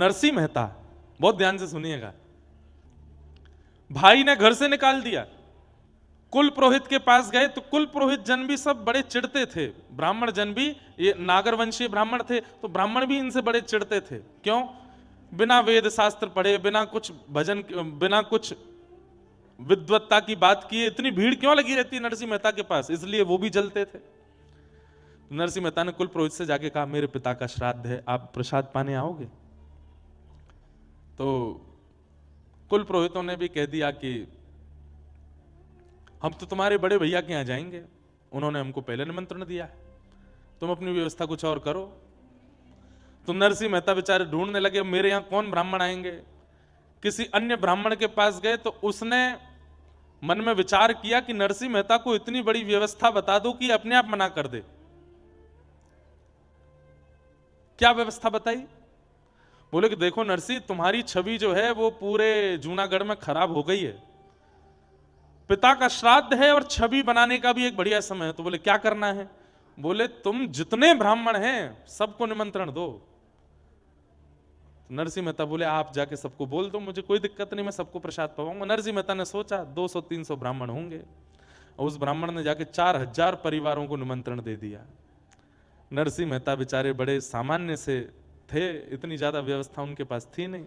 नरसिंह मेहता, बहुत ध्यान से सुनिएगा, भाई ने घर से निकाल दिया, कुल पुरोहित के पास गए तो कुल पुरोहित जन भी सब बड़े चिढ़ते थे, ब्राह्मण जन भी, ये नागरवंशीय ब्राह्मण थे तो ब्राह्मण भी इनसे बड़े चिढ़ते थे। क्यों? बिना वेद शास्त्र पढ़े, बिना कुछ भजन, बिना कुछ विद्वत्ता की बात किए इतनी भीड़ क्यों लगी रहती है नरसिंह मेहता के पास, इसलिए वो भी जलते थे। नरसिंह मेहता ने कुल पुरोहित से जाके कहा, मेरे पिता का श्राद्ध है, आप प्रसाद पाने आओगे? तो कुल पुरोहितों ने भी कह दिया कि हम तो तुम्हारे बड़े भैया के यहां जाएंगे, उन्होंने हमको पहले निमंत्रण दिया है, तुम अपनी व्यवस्था कुछ और करो। तो नरसिंह मेहता बेचारे ढूंढने लगे, मेरे यहां कौन ब्राह्मण आएंगे। किसी अन्य ब्राह्मण के पास गए तो उसने मन में विचार किया कि नरसिंह मेहता को इतनी बड़ी व्यवस्था बता दो कि अपने आप मना कर दे। क्या व्यवस्था बताई? बोले कि देखो नरसिंह, तुम्हारी छवि जो है वो पूरे जूनागढ़ में खराब हो गई है, पिता का श्राद्ध है और छवि बनाने का भी एक बढ़िया समय है। तो बोले क्या करना है? बोले तुम जितने ब्राह्मण हैं सबको निमंत्रण दो। नरसिंह मेहता बोले आप जाके सबको बोल दो, मुझे कोई दिक्कत नहीं, मैं सबको प्रसाद पाऊंगा। नरसिंह मेहता ने सोचा 200-300 ब्राह्मण होंगे, और उस ब्राह्मण ने जाके 4000 परिवारों को निमंत्रण दे दिया। नरसिंह मेहता बेचारे बड़े सामान्य से थे, इतनी ज्यादा व्यवस्था उनके पास थी नहीं।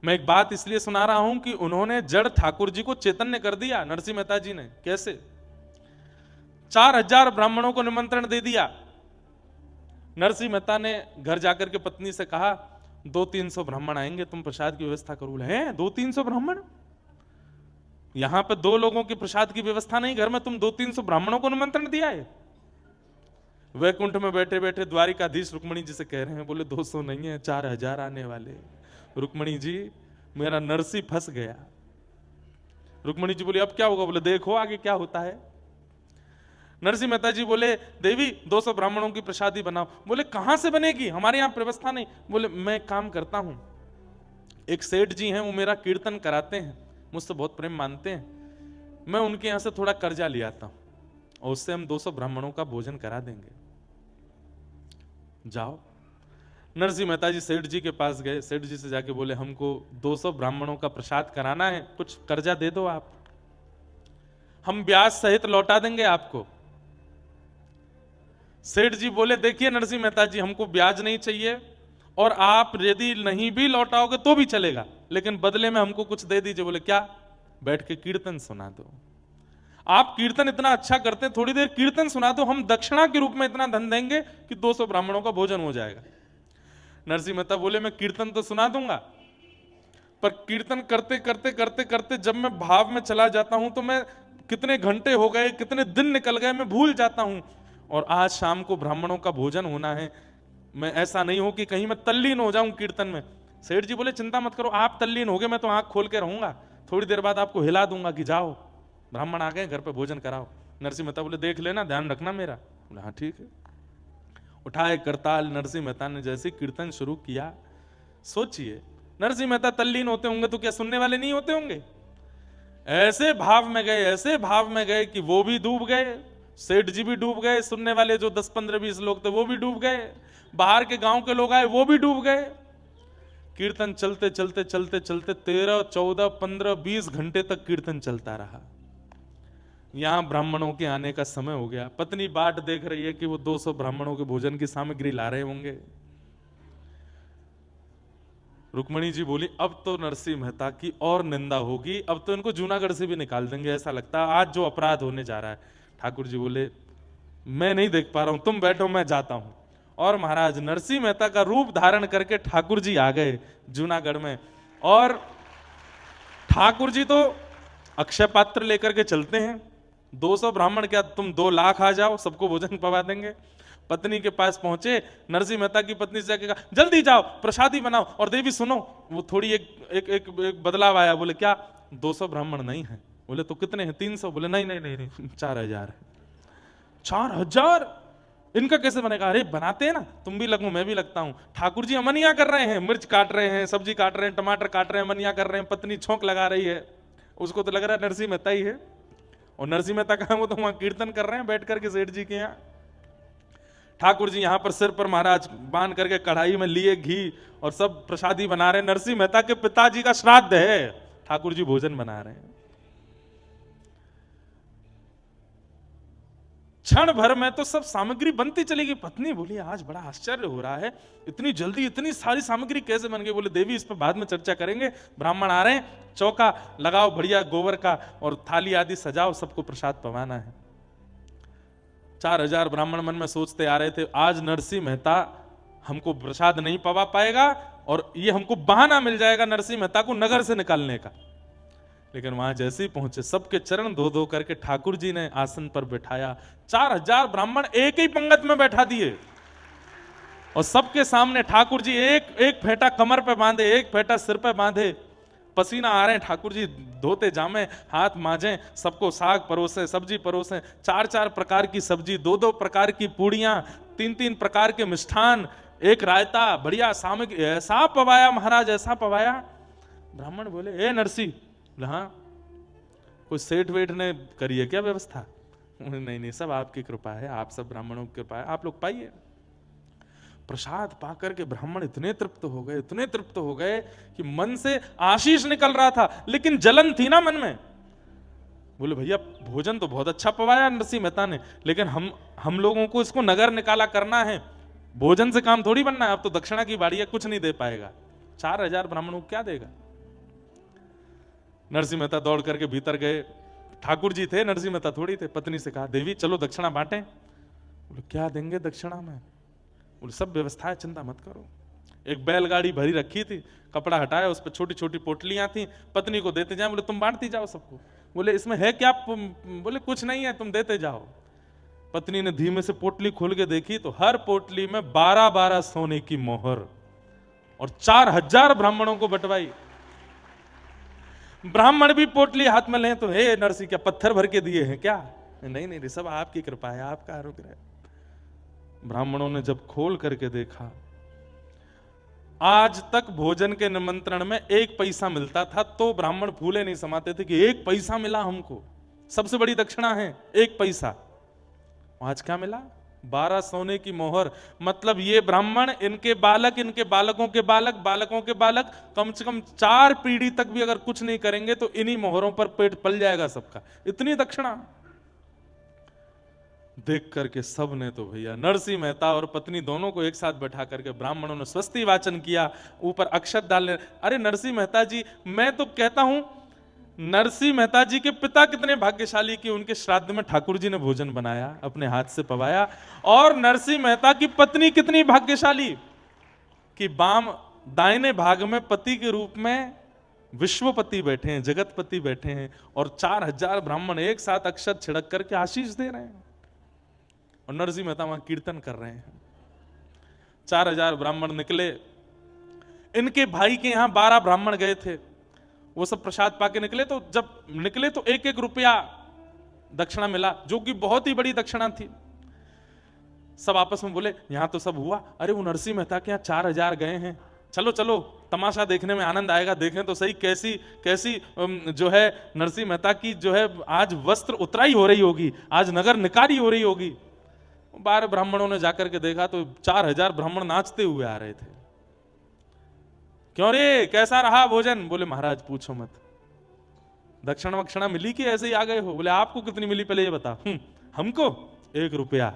मैं एक बात इसलिए सुना रहा हूं कि उन्होंने जड़ ठाकुर जी को चैतन्य कर दिया नरसिंह मेहता जी ने। कैसे? 4000 ब्राह्मणों को निमंत्रण दे दिया। नरसिंह मेहता ने घर जाकर के पत्नी से कहा 200-300 ब्राह्मण आएंगे, तुम प्रसाद की व्यवस्था करो। हैं 200-300 ब्राह्मण? यहां पे 2 लोगों की प्रसाद की व्यवस्था नहीं, घर में तुम 200-300 ब्राह्मणों को निमंत्रण दिया है। वैकुंठ में बैठे बैठे द्वारिकाधीश रुक्मणी जी से कह रहे हैं, बोले 200 नहीं है, 4000 आने वाले। रुक्मणी जी, मेरा नरसिंह फंस गया। रुक्मणी जी बोली अब क्या होगा? बोले देखो आगे क्या होता है। नरसिंह मेहता जी बोले देवी 200 ब्राह्मणों की प्रसादी बनाओ। बोले कहां से बनेगी, हमारे यहां व्यवस्था नहीं। बोले मैं काम करता हूं, एक सेठ जी हैं, वो मेरा कीर्तन कराते हैं, मुझसे बहुत प्रेम मानते हैं, मैं उनके यहां से थोड़ा कर्जा ले आता हूं और उससे हम 200 ब्राह्मणों का भोजन करा देंगे, जाओ। नरसिंह मेहता जी सेठ जी के पास गए, सेठ जी से जाके बोले हमको 200 ब्राह्मणों का प्रसाद कराना है, कुछ कर्जा दे दो आप, हम ब्याज सहित लौटा देंगे आपको। सेठ जी बोले देखिए नरसिंह मेहता जी, हमको ब्याज नहीं चाहिए और आप यदि नहीं भी लौटाओगे तो भी चलेगा, लेकिन बदले में हमको कुछ दे दीजिए। बोले क्या? बैठ के कीर्तन सुना दो। आप कीर्तन इतना अच्छा करते हैं, थोड़ी देर कीर्तन सुना दो, हम दक्षिणा के रूप में इतना धन देंगे कि 200 ब्राह्मणों का भोजन हो जाएगा। नरसिंह मेहता बोले मैं कीर्तन तो सुना दूंगा, पर कीर्तन करते करते करते करते जब मैं भाव में चला जाता हूं तो मैं कितने घंटे हो गए, कितने दिन निकल गए, मैं भूल जाता हूं। और आज शाम को ब्राह्मणों का भोजन होना है, मैं ऐसा नहीं हो कि कहीं मैं तल्लीन हो जाऊं कीर्तन में। सेठ जी बोले चिंता मत करो, आप तल्लीन हो गए, मैं तो आंख खोल के रहूंगा, थोड़ी देर बाद आपको हिला दूंगा कि जाओ ब्राह्मण आ गए, घर पे भोजन कराओ। नरसिंह मेहता बोले देख लेना, ध्यान रखना मेरा। बोले हाँ ठीक है। उठाए करताल, नरसिंह मेहता ने जैसे कीर्तन शुरू किया, सोचिए नरसिंह मेहता तल्लीन होते होंगे तो क्या सुनने वाले नहीं होते होंगे? ऐसे भाव में गए, ऐसे भाव में गए कि वो भी डूब गए, सेठ जी भी डूब गए, सुनने वाले जो 10-15-20 लोग थे वो भी डूब गए, बाहर के गांव के लोग आए वो भी डूब गए। कीर्तन चलते चलते चलते चलते 13, 14, 15, 20 घंटे तक कीर्तन चलता रहा। यहां ब्राह्मणों के आने का समय हो गया। पत्नी बाट देख रही है कि वो 200 ब्राह्मणों के भोजन की सामग्री ला रहे होंगे। रुक्मणी जी बोली अब तो नरसिंह मेहता की और निंदा होगी, अब तो इनको जूनागढ़ से भी निकाल देंगे, ऐसा लगता है आज जो अपराध होने जा रहा है। ठाकुर जी बोले मैं नहीं देख पा रहा हूं, तुम बैठो मैं जाता हूं। और महाराज नरसिंह मेहता का रूप धारण करके ठाकुर जी आ गए जूनागढ़ में। और ठाकुर जी तो अक्षय पात्र लेकर के चलते हैं, 200 ब्राह्मण क्या तुम 2 लाख आ जाओ, सबको भोजन पवा देंगे। पत्नी के पास पहुंचे, नरसिंह मेहता की पत्नी से जाके कहा जल्दी जाओ प्रसादी बनाओ। और देवी सुनो, वो थोड़ी एक बदलाव आया। बोले क्या? 200 ब्राह्मण नहीं है। बोले तो कितने हैं? 300। बोले नहीं नहीं नहीं, नहीं 4000 है। 4000 इनका कैसे बनेगा? अरे बनाते हैं ना, तुम भी लगो मैं भी लगता हूं। ठाकुर जी अमनिया कर रहे हैं, मिर्च काट रहे हैं, सब्जी काट रहे हैं, टमाटर काट रहे हैं, अमनिया कर रहे हैं, पत्नी छोंक लगा रही है, उसको तो लग रहा है नरसिंह मेहता ही है। और नरसिंह मेहता कहा वो तो वहां कीर्तन कर रहे हैं बैठ करके सेठ जी के यहाँ। ठाकुर जी यहां पर सिर पर महाराज बांध करके कढ़ाई में लिए घी और सब प्रसादी बना रहे हैं। नरसिंह मेहता के पिताजी का श्राद्ध है, ठाकुर जी भोजन बना रहे हैं। क्षण भर में तो सब सामग्री बनती चलेगी। पत्नी बोली आज बड़ा आश्चर्य हो रहा है, इतनी जल्दी इतनी सारी सामग्री कैसे बन गई? बोले देवी इस पर बाद में चर्चा करेंगे, ब्राह्मण आ रहे हैं, चौका लगाओ बढ़िया गोबर का और थाली आदि सजाओ, सबको प्रसाद पवाना है। 4000 ब्राह्मण मन में सोचते आ रहे थे आज नरसिंह मेहता हमको प्रसाद नहीं पवा पाएगा और ये हमको बहाना मिल जाएगा नरसिंह मेहता को नगर से निकालने का। लेकिन वहां जैसे ही पहुंचे सबके चरण धो धो करके ठाकुर जी ने आसन पर बैठाया। 4000 ब्राह्मण एक ही पंगत में बैठा दिए और सबके सामने ठाकुर जी एक एक फेंटा कमर पे बांधे, एक फेंटा सिर पे बांधे, पसीना आ रहे हैं। ठाकुर जी धोते जामे, हाथ मांजे, सबको साग परोसे, सब्जी परोसे, 4-4 प्रकार की सब्जी, 2-2 प्रकार की पूड़ियां, 3-3 प्रकार के मिष्ठान, एक रायता, बढ़िया सामग्री, ऐसा पवाया महाराज, ऐसा पवाया। ब्राह्मण बोले ए नरसी, हाँ कोई सेठ वेठ ने करी है क्या व्यवस्था? नहीं नहीं, सब आपकी कृपा है, आप सब ब्राह्मणों की कृपा है, आप लोग पाइए। प्रसाद पाकर के ब्राह्मण इतने तृप्त हो गए, इतने तृप्त हो गए कि मन से आशीष निकल रहा था, लेकिन जलन थी ना मन में। बोले भैया भोजन तो बहुत अच्छा पवाया नरसिंह मेहता ने, लेकिन हम लोगों को इसको नगर निकाला करना है, भोजन से काम थोड़ी बनना है। अब तो दक्षिणा की बाड़ी है, कुछ नहीं दे पाएगा। 4000 ब्राह्मणों को क्या देगा? नरसिंह मेहता दौड़ करके भीतर गए। ठाकुर जी थे, नरसिंह मेहता थोड़ी थे। पत्नी से कहा देवी चलो दक्षिणा बांटें। बोले क्या देंगे दक्षिणा में? बोले सब व्यवस्था है, चिंता मत करो। एक बैलगाड़ी भरी रखी थी, कपड़ा हटाया, उस पर छोटी छोटी पोटलियां थी, पत्नी को देते जाए। बोले तुम बांटती जाओ सबको। बोले इसमें है क्या? बोले कुछ नहीं है, तुम देते जाओ। पत्नी ने धीमे से पोटली खोल के देखी तो हर पोटली में 12-12 सोने की मोहर और 4000 ब्राह्मणों को बंटवाई। ब्राह्मण भी पोटली हाथ में लें तो हे नरसिंह क्या पत्थर भर के दिए हैं क्या? नहीं नहीं, सब आपकी कृपा है, आपका अनुग्रह है। ब्राह्मणों ने जब खोल करके देखा, आज तक भोजन के निमंत्रण में 1 पैसा मिलता था तो ब्राह्मण फूले नहीं समाते थे कि 1 पैसा मिला हमको, सबसे बड़ी दक्षिणा है 1 पैसा। आज क्या मिला? 12 सोने की मोहर। मतलब ये ब्राह्मण, इनके बालक, इनके बालकों के बालक, बालकों के बालक, कम से कम 4 पीढ़ी तक भी अगर कुछ नहीं करेंगे तो इन्हीं मोहरों पर पेट पल जाएगा सबका। इतनी दक्षिणा देख करके सब ने तो भैया नरसिंह मेहता और पत्नी दोनों को एक साथ बैठा करके ब्राह्मणों ने स्वस्ति वाचन किया, ऊपर अक्षत डालने। अरे नरसिंह मेहता जी, मैं तो कहता हूं नरसिंह मेहता जी के पिता कितने भाग्यशाली कि उनके श्राद्ध में ठाकुर जी ने भोजन बनाया, अपने हाथ से पवाया। और नरसिंह मेहता की पत्नी कितनी भाग्यशाली कि बाम दाहिने भाग में पति के रूप में विश्वपति बैठे हैं, जगतपति बैठे हैं और 4000 ब्राह्मण एक साथ अक्षत छिड़क करके आशीष दे रहे हैं और नरसिंह मेहता वहां कीर्तन कर रहे हैं। 4000 ब्राह्मण निकले। इनके भाई के यहां 12 ब्राह्मण गए थे, वो सब प्रसाद पाके निकले। तो जब निकले तो 1-1 रुपया दक्षिणा मिला, जो कि बहुत ही बड़ी दक्षिणा थी। सब आपस में बोले यहां तो सब हुआ, अरे वो नरसिंह मेहता के यहां 4000 गए हैं, चलो चलो तमाशा देखने में आनंद आएगा, देखें तो सही कैसी कैसी जो है नरसिंह मेहता की जो है आज वस्त्र उतराई हो रही होगी, आज नगर निकारी हो रही होगी। 12 ब्राह्मणों ने जाकर के देखा तो 4000 ब्राह्मण नाचते हुए आ रहे थे। क्यों रे, कैसा रहा भोजन? बोले महाराज पूछो मत, दक्षिणा वक्षिणा मिली कि ऐसे ही आ गए हो? बोले आपको कितनी मिली पहले ये बता। हमको 1 रुपया।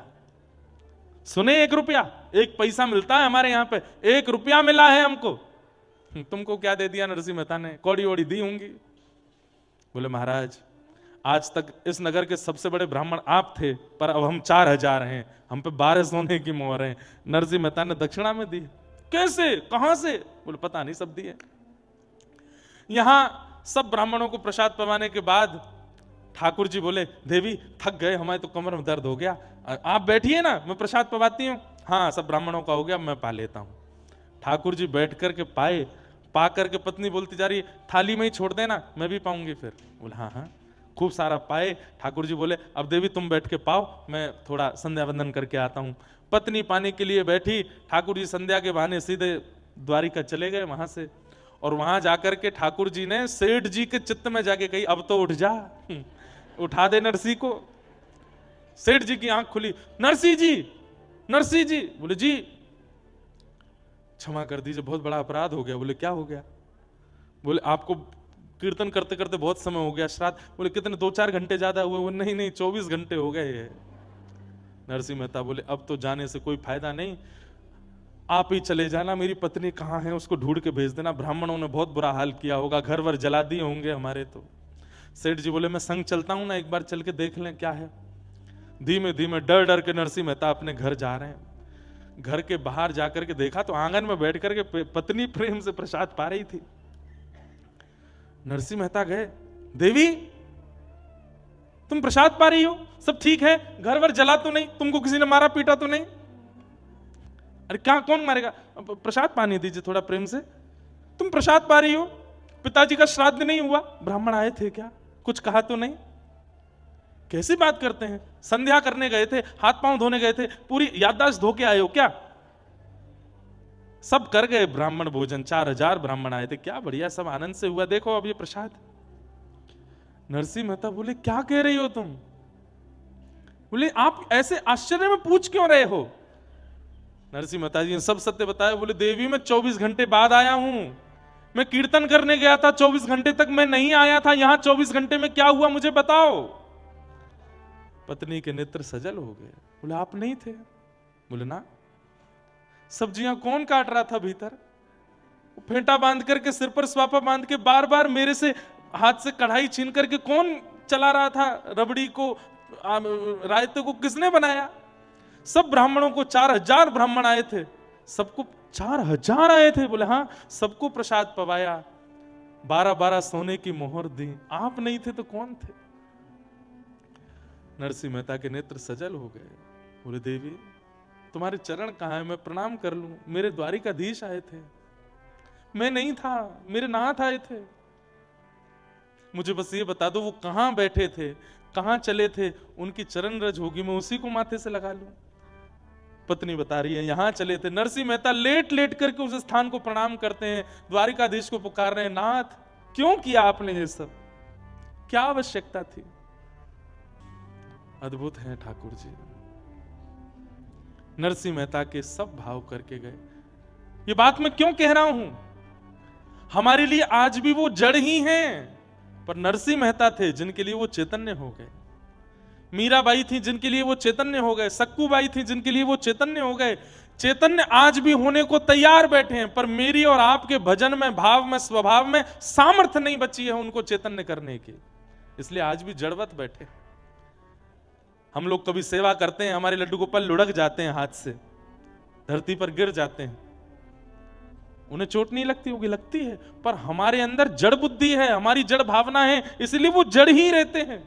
सुने 1 रुपया, 1 पैसा मिलता है हमारे यहाँ पे, 1 रुपया मिला है हमको। तुमको क्या दे दिया नरसिंह मेहता ने? कौड़ी वोड़ी दी होंगी। बोले महाराज आज तक इस नगर के सबसे बड़े ब्राह्मण आप थे, पर अब हम 4000 हैं, हम पे 12 सोने की मोहर है। नरसिंह मेहता ने दक्षिणा में दी। कैसे, कहां से? बोले पता नहीं, सब दिए। यहां सब ब्राह्मणों को प्रसाद पवाने के बाद ठाकुर जी बोले देवी थक गए, हमारे तो कमर में दर्द हो गया, आप बैठिए ना, मैं प्रसाद पवाती हूँ। हाँ सब ब्राह्मणों का हो गया, मैं पा लेता हूँ। ठाकुर जी बैठ करके पाए, पा करके पत्नी बोलती जा रही थाली में ही छोड़ देना, मैं भी पाऊंगी फिर। बोले हाँ हाँ, खूब सारा पाए। ठाकुर जी बोले अब देवी तुम बैठ के पाओ, मैं थोड़ा संध्या वंदन करके आता हूँ। पत्नी पाने के लिए बैठी, ठाकुर जी संध्या के बहाने सीधे द्वारिका चले गए वहां से। और वहां जाकर के ठाकुर जी ने सेठ जी के चित्त में जाके कही अब तो उठ जा, उठा दे नरसिंह को। सेठ जी की आंख खुली, नरसिंह जी नरसिंह जी। बोले जी क्षमा कर दीजिए, बहुत बड़ा अपराध हो गया। बोले क्या हो गया? बोले आपको कीर्तन करते करते बहुत समय हो गया, श्राद्ध। बोले कितने, 2-4 घंटे ज्यादा हुए? वो नहीं नहीं 24 घंटे हो गए। नरसिंह मेहता बोले अब तो जाने से कोई फायदा नहीं, आप ही चले जाना, मेरी पत्नी कहाँ है उसको ढूंढ के भेज देना, ब्राह्मणों ने बहुत बुरा हाल किया होगा, घर वर जला दिए होंगे हमारे। तो सेठ जी बोले मैं संग चलता हूं ना, एक बार चल के देख लें क्या है। धीमे धीमे डर डर के नरसिंह मेहता अपने घर जा रहे हैं। घर के बाहर जाकर के देखा तो आंगन में बैठ करके पत्नी प्रेम से प्रसाद पा रही थी। नरसिंह मेहता गए, देवी तुम प्रसाद पा रही हो, सब ठीक है, घर वर जला तो नहीं, तुमको किसी ने मारा पीटा तो नहीं? अरे क्या, कौन मारेगा, प्रसाद पानी दीजिए थोड़ा प्रेम से। तुम प्रसाद पा रही हो, पिताजी का श्राद्ध नहीं हुआ, ब्राह्मण आए थे क्या, कुछ कहा तो नहीं? कैसी बात करते हैं, संध्या करने गए थे, हाथ पांव धोने गए थे, पूरी याददाश्त धो के आए हो क्या? सब कर गए ब्राह्मण भोजन, 4000 ब्राह्मण आए थे, क्या बढ़िया, सब आनंद से हुआ, देखो अब ये प्रसाद। नरसिंह मेहता बोले क्या कह रही हो तुम? बोले आप ऐसे आश्चर्य में पूछ क्यों रहे हो? नरसिंह मेहता जी ने सब सत्य बताया। बोले देवी मैं 24 घंटे बाद आया हूं, मैं कीर्तन करने गया था, 24 घंटे तक मैं नहीं आया था, यहां 24 घंटे में क्या हुआ मुझे बताओ। पत्नी के नेत्र सजल हो गए। बोले आप नहीं थे? बोले ना। सब्जियां कौन काट रहा था भीतर? फेंटा बांध करके, सिर पर स्वापा बांध के, बार बार मेरे से हाथ से कढ़ाई छीन करके कौन चला रहा था? रबड़ी को, रायते को किसने बनाया? सब ब्राह्मणों को, 4000 ब्राह्मण आए थे, सबको 4000 आए थे। बोले हाँ, सबको प्रसाद पवाया, 12-12 सोने की मोहर दी, आप नहीं थे तो कौन थे? नरसिंह मेहता के नेत्र सजल हो गए। बोले देवी तुम्हारे चरण कहाँ है, मैं प्रणाम कर लूं? मेरे द्वारिकाधीश आए थे, मैं नहीं था, मेरे नाथ आए थे, मुझे बस ये बता दो वो कहां बैठे थे, कहां चले थे, उनकी चरण रज होगी, मैं उसी को माथे से लगा लूं। पत्नी बता रही है यहां चले थे। नरसिंह मेहता लेट लेट करके उस स्थान को प्रणाम करते हैं, द्वारिकाधीश को पुकार रहे हैं, नाथ क्यों किया आपने ये सब, क्या आवश्यकता थी? अद्भुत है ठाकुर जी। नरसिंह मेहता के सब भाव करके गए। ये बात मैं क्यों कह रहा हूं, हमारे लिए आज भी वो जड़ ही हैं, पर नरसिंह मेहता थे जिनके लिए वो चैतन्य हो गए, मीराबाई थी जिनके लिए वो चैतन्य हो गए, सक्कूबाई थी जिनके लिए वो चैतन्य हो गए। चैतन्य आज भी होने को तैयार बैठे हैं, पर मेरी और आपके भजन में, भाव में, स्वभाव में सामर्थ्य नहीं बची है उनको चैतन्य करने की, इसलिए आज भी जड़वत बैठे। हम लोग कभी सेवा करते हैं, हमारे लड्डू गोपाल लुढ़क जाते हैं, हाथ से धरती पर गिर जाते हैं, उन्हें चोट नहीं लगती होगी, लगती है, पर हमारे अंदर जड़ बुद्धि है, हमारी जड़ भावना है, इसलिए वो जड़ ही रहते हैं।